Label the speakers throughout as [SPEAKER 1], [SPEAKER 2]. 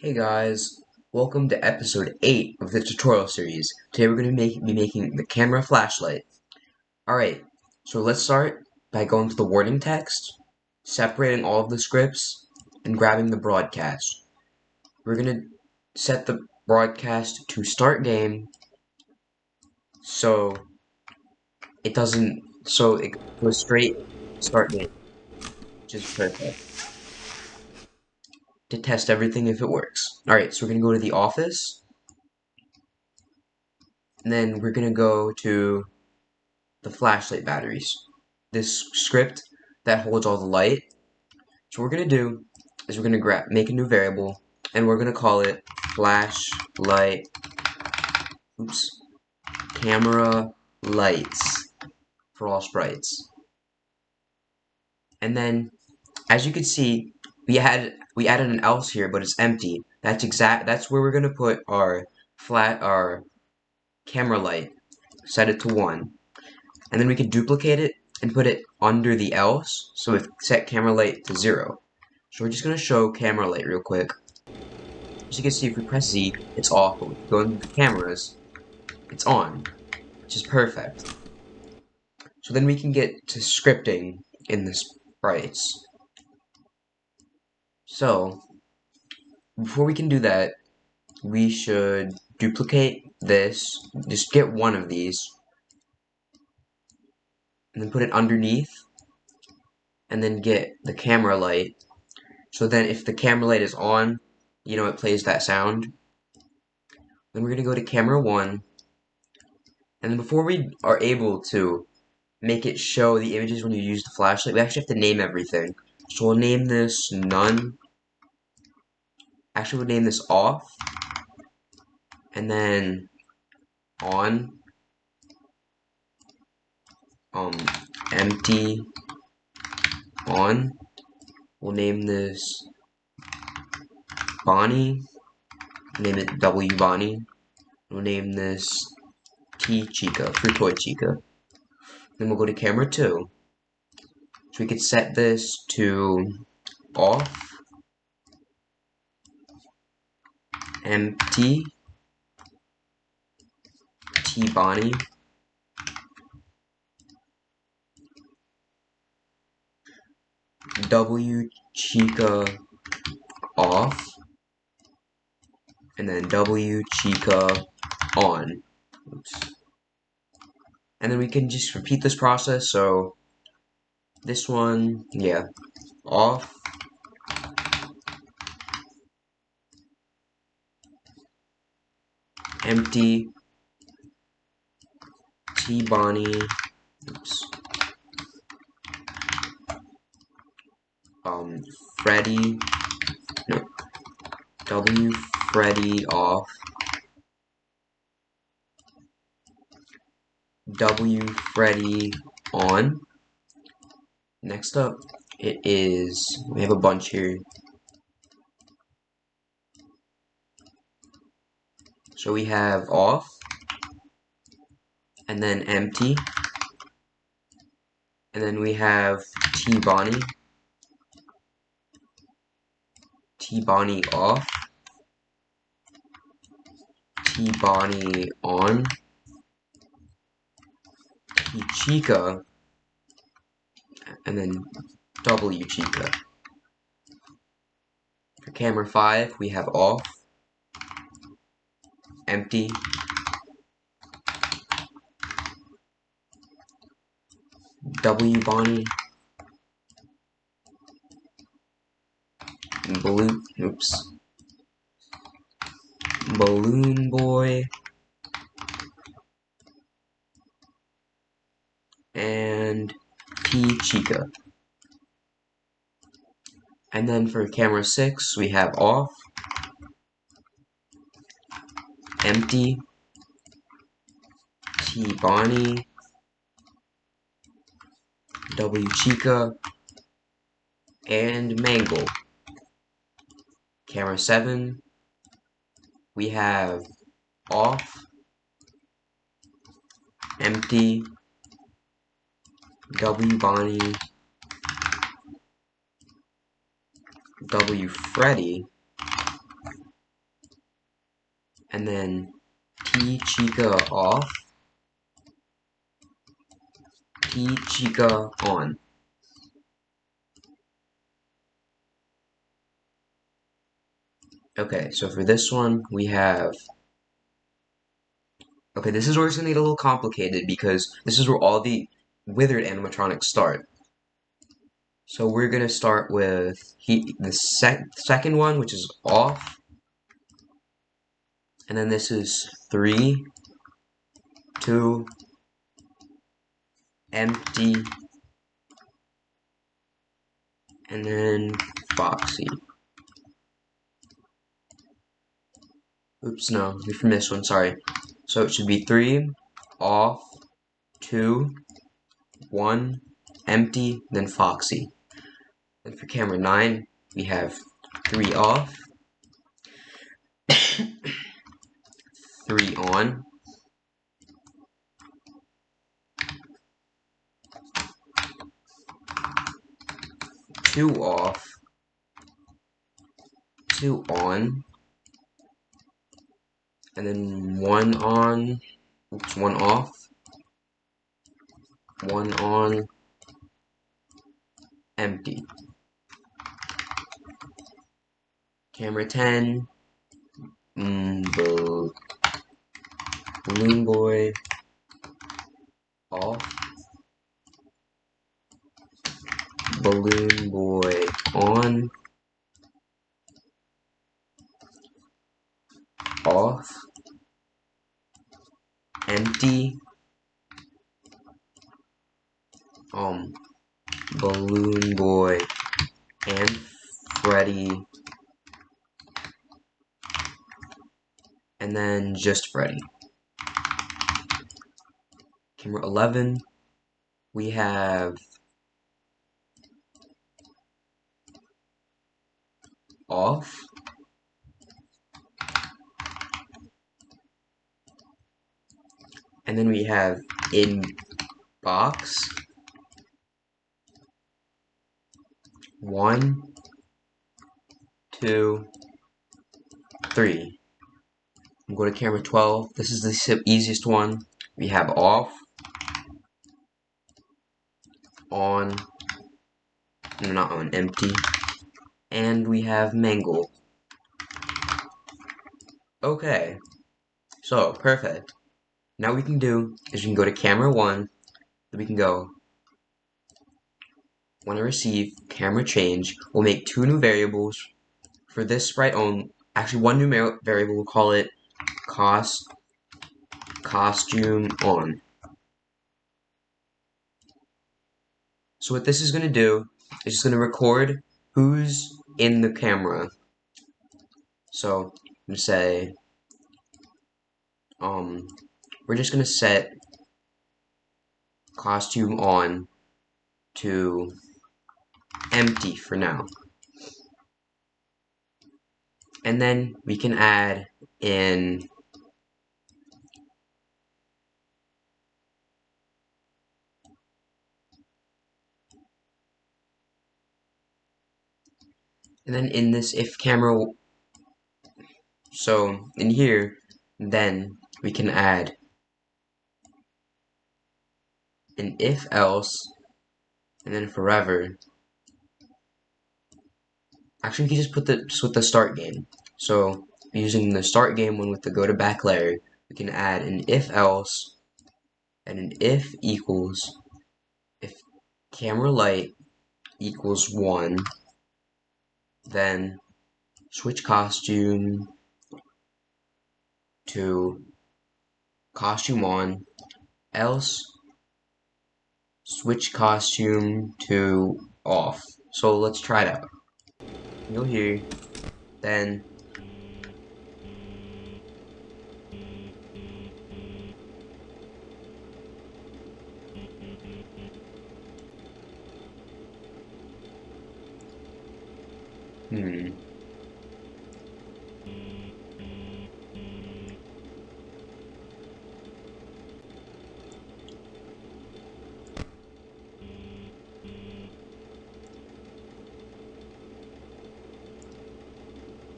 [SPEAKER 1] Hey guys, welcome to episode 8 of the tutorial series. Today we're going to be making the camera flashlight. Alright, so let's start by going to the warning text, separating all of the scripts, and grabbing the broadcast. We're going to set the broadcast to start game so it goes straight start game, which is perfect. To test everything if it works. Alright, so we're going to go to the office, and then we're going to go to the flashlight batteries. This script that holds all the light. So what we're gonna do is we're gonna make a new variable and we're gonna call it flashlight camera lights for all sprites. And then as you can see, we added an else here, but it's empty. That's where we're gonna put our camera light. Set it to 1. And then we can duplicate it and put it under the else, so we've set camera light to 0. So we're just going to show camera light real quick. As you can see, if we press Z, it's off, but if we go into the cameras, it's on, which is perfect. So then we can get to scripting in the sprites. So, before we can do that, we should duplicate this, just get one of these, and then put it underneath, and then get the camera light. So then if the camera light is on, it plays that sound. Then we're going to go to camera 1, and then before we are able to make it show the images when you use the flashlight, we actually have to name everything. So we'll name this none. Actually, we'll name this off, and then on, empty, on. We'll name this Bonnie. Name it W Bonnie. We'll name this T Chica, for Toy Chica. Then we'll go to camera 2. So we could set this to off, empty, T Bonnie, W Chica off, and then W Chica on. Oops. And then we can just repeat this process. So this one, yeah, off, empty, T Bonnie, oops, Freddy, no, W Freddy off, W Freddy on. Next up, we have a bunch here. So we have off, and then empty, and then we have T Bonnie off, T Bonnie on, T Chica, and then W Chica. For camera 5, we have off, empty, W Bonnie, Balloon Boy, and P Chica. And then for camera 6, we have off, empty, T Bonnie, W Chica, and Mangle. Camera 7, we have off, empty, W Bonnie, W Freddy, and then T Chica off, T Chica on. Okay, so for this one, we have... Okay, this is where it's going to get a little complicated because this is where all the withered animatronics start. So we're going to start with the second one, which is off. And then this is 3, 2, empty, and then Foxy. Oops, no, from this one, sorry. So it should be 3, off, 2, 1, empty, then Foxy. And for camera 9, we have 3 off, 3 on, 2 off, 2 on, and then 1 on, oops, 1 off, 1 on, empty. Camera 10, Balloon Boy, off, Balloon Boy on, off, empty, Balloon Boy and Freddy, and then just Freddy. Camera 11, we have off, and then we have in box, 1, 2, 3. Go to camera 12. This is the easiest one. We have off, on, no, not on, empty, and we have mangle. Okay, so perfect. Now what we can do is we can go to camera 1, then we can go, when I receive camera change, we'll make 2 new variables for this sprite on, actually 1 new variable, we'll call it costume on. So what this is going to do is just going to record who's in the camera. So I'm going to say, we're just going to set costume on to empty for now. And then we can add in and then in this if camera, so in here, then we can add an if else, and then forever. Actually, we can just put with the start game. So using the start game one with the go to back layer, we can add an if else and an if equals if camera light equals 1, then switch costume to costume on, else switch costume to off. So let's try it out. Go here, then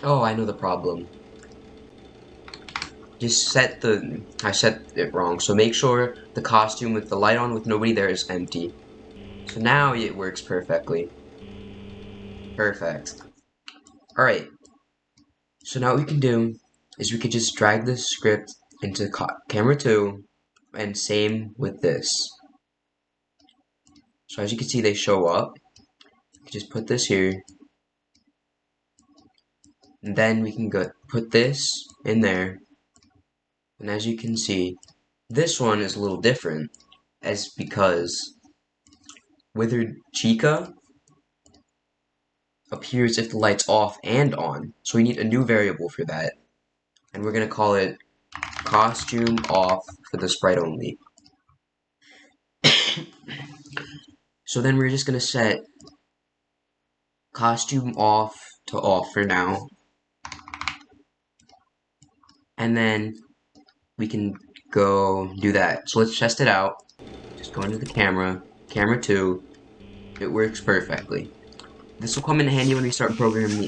[SPEAKER 1] oh, I know the problem. just I set it wrong. So make sure the costume with the light on with nobody there is empty. So now it works perfectly. Perfect. Alright, so now what we can do is we could just drag this script into camera 2, and same with this. So as you can see, they show up. We can just put this here, and then we can go put this in there. And as you can see, this one is a little different, as because Withered Chica appears if the light's off and on. So we need a new variable for that, and we're gonna call it costume off for the sprite only. So then we're just gonna set costume off to off for now, and then we can go do that. So let's test it out. Just go into the camera 2, it works perfectly. This will come in handy when we start programming the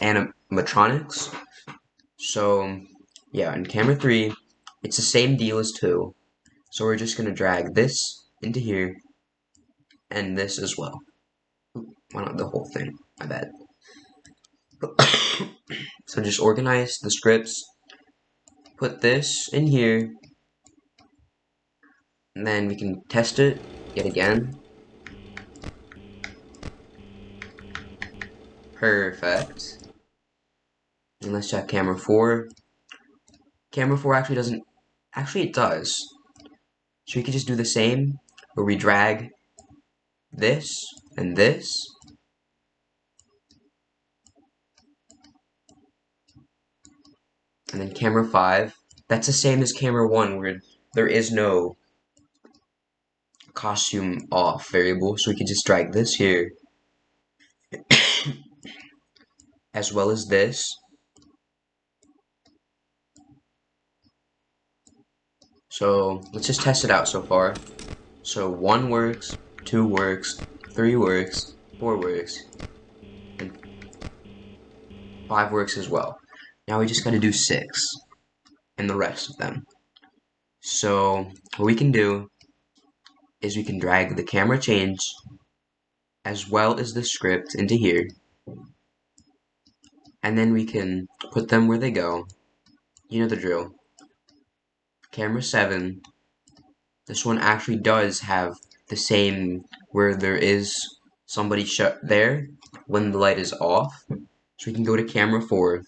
[SPEAKER 1] animatronics. So yeah, in camera 3, it's the same deal as 2. So we're just gonna drag this into here, and this as well. Why not the whole thing? My bad. So just organize the scripts, put this in here, and then we can test it yet again. Perfect. And let's check camera 4. Camera 4 actually doesn't, actually it does. So we could just do the same, where we drag this and this. And then camera 5, that's the same as camera 1, where there is no costume off variable, so we can just drag this here, as well as this. So let's just test it out so far. So 1 works, 2 works, 3 works, 4 works, and 5 works as well. Now we just gotta do 6, and the rest of them. So what we can do is we can drag the camera change as well as the script into here, and then we can put them where they go. You know the drill. Camera 7, this one actually does have the same, where there is somebody there when the light is off. So we can go to camera 4,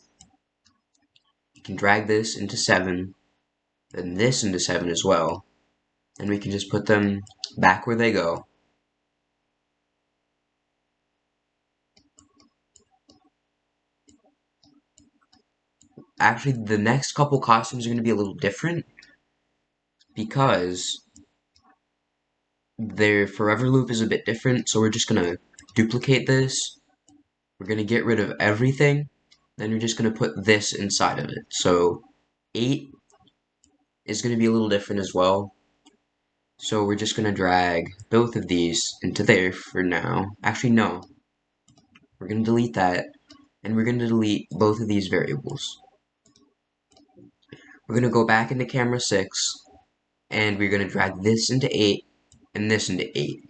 [SPEAKER 1] you can drag this into 7, then this into 7 as well, and we can just put them back where they go. Actually, the next couple costumes are going to be a little different, because their forever loop is a bit different, so we're just going to duplicate this. We're going to get rid of everything, then we're just going to put this inside of it. So 8 is going to be a little different as well. So we're just going to drag both of these into there for now. Actually, no. We're going to delete that, and we're going to delete both of these variables. We're going to go back into camera 6, and we're going to drag this into 8, and this into 8.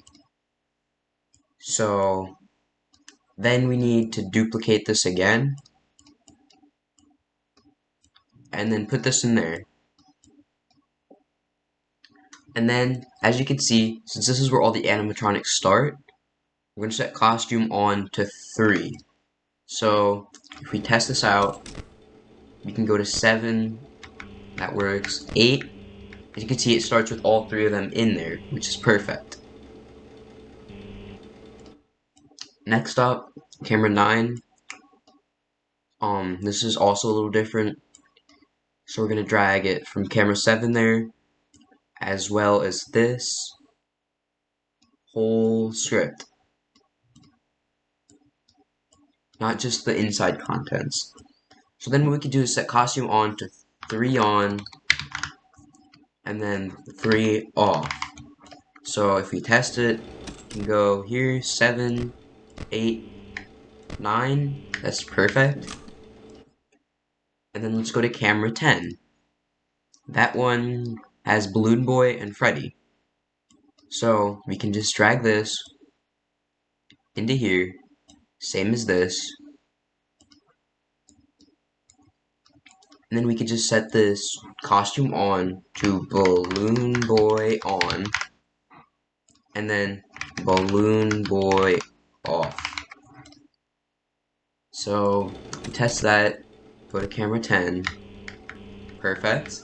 [SPEAKER 1] So then we need to duplicate this again, and then put this in there. And then, as you can see, since this is where all the animatronics start, we're going to set costume on to 3. So if we test this out, we can go to 7, that works, 8, as you can see it starts with all 3 of them in there, which is perfect. Next up, camera 9, this is also a little different, so we're going to drag it from camera 7 there, as well as this whole script, not just the inside contents. So then what we can do is set costume on to 3 on, and then 3 off. So if we test it, we can go here, 7, 8, 9, that's perfect. And then let's go to camera 10. That one has Balloon Boy and Freddy. So we can just drag this into here, same as this, and then we could just set this costume on to Balloon Boy on, and then Balloon Boy off. So test that, go to camera 10, perfect.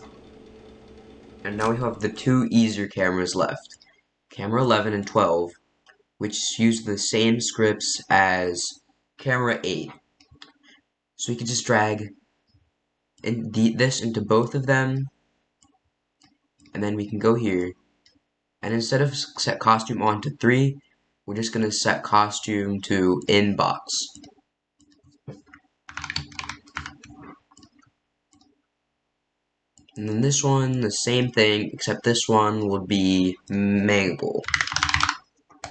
[SPEAKER 1] And now we have the two easier cameras left, camera 11 and 12, which use the same scripts as camera 8. So we can just drag this into both of them, and then we can go here, and instead of set costume on to 3, we're just going to set costume to inbox. And then this one, the same thing, except this one would be Mabel,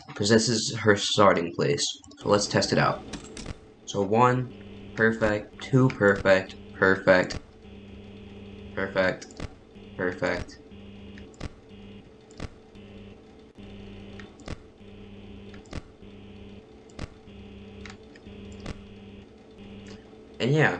[SPEAKER 1] because this is her starting place. So let's test it out. So 1, perfect, 2, perfect, perfect, perfect, perfect. And yeah,